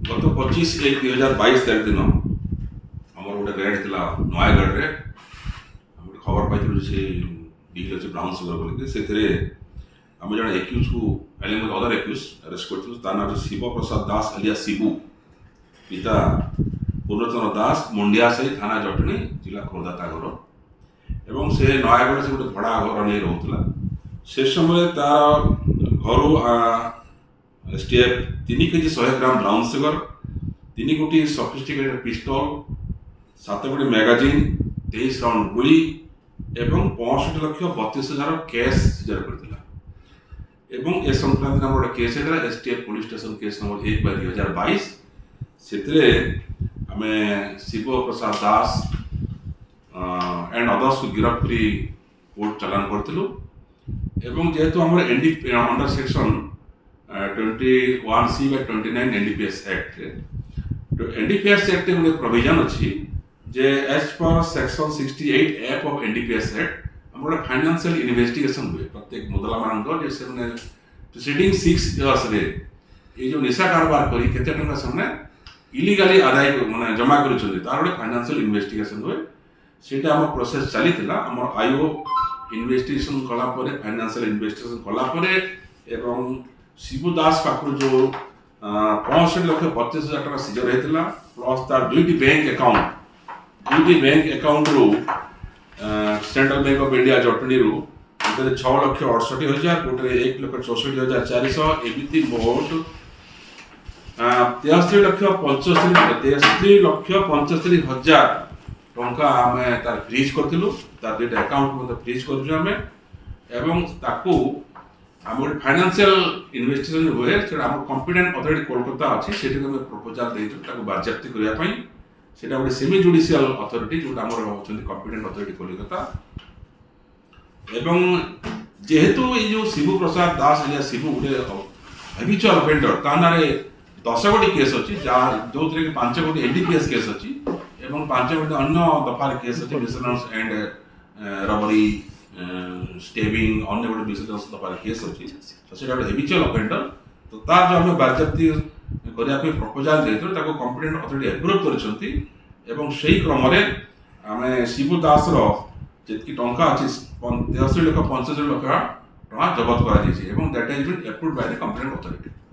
गत 25/1/2022 तारीख दिन आम गोटे रेड थी नयगढ़ में गोटे खबर पाई से डील अच्छे ब्राउन सुगर बोलिक से आम जन एक्यूज को along with other accused arrest कर शिव प्रसाद दास एलिया शिबू पिता पूर्णचंद्र दास मुंडिया से थाना जटणी जिला खोर्धा घर एवं से नयगढ़ से गोटे भड़ा घर नहीं रोला से समय तार घर STF 3 KG 100 gram brown sugar 3 गोटी सफिस्टिकेटेड पिस्तल 7 गोटी मैगजीन 23 राउंड गुली एवं 65,32,000 कैश सीजर करथिला ए संक्रांत नाम गोटे केस है STF police station case number 1/2022 से आम शिव प्रसाद दास एंड अदर्स को गिरफ्त कर कोर्ट चालान करूँ एवं जेहेतु आम under section 21C/29 NDPS act NDPS act गोटे प्रोविजन अच्छी जे as per section 68 of NDPS act हम गोटे फाइनेंशियल इन्वेस्टिगेशन हुए प्रत्येक मुदला मान प्रिसीडिंग 6 इयर्स रे ये जो निशा कारोबार करी केते टंका से इलीगली आदाय माने जमा करूछन तार गोटे फाइनेंशियल इन्वेस्टिगेशन हुए सेटा हम प्रोसेस चली हम आईओ इन्वेस्टिगेशन कला परे फाइनेंशियल इन्वेस्टिगेशन कला परे एवं शिबू दास पाखु जो 65,32,000 टका सीजर होता प्लस तार दुईटी बैंक अकाउंट रु central bank of India Jatni रु 6,68,000 गोटे 1,64,400 एमती मोट 63,75,000 टंका आम तार फ्रीज करूँ तार दुईटा अकाउंट फ्रीज कर आम गोटे फाइनेंशियल इन्वेस्टिगेशन हुए कॉम्पिटेंट अथॉरिटी कोलकाता अच्छी से प्रपोजाल देता बारजाप्ति करने से गोटे सेमी जुडिशियल अथॉरिटी जो कॉम्पिटेंट अथॉरिटी कोलकाता एवं जेहेतु ये जो शिव प्रसाद दास या शिव गोटे हैबिचुअल ऑफेंडर ता ना 10 गोटी केस अच्छी जो 5 गोटी एनडीपीएस केस अच्छी एवं 5 गोटी अन्य दफार केस अच्छी मिसलेनियस एंड रबरी स्टेबिंग अन्य गोटे मिसलेनियस दफार केस अच्छी तो से हैबिचुअल ऑफेंडर तो तार जो आम बारजाप्ति करने प्रपोजाल देते कॉम्पिटेंट अथॉरिटी एप्रूव कर क्रम आम शिबू दास जी टंका अच्छी 83,65,000 टका जबत कर that has been approved by the competent authority.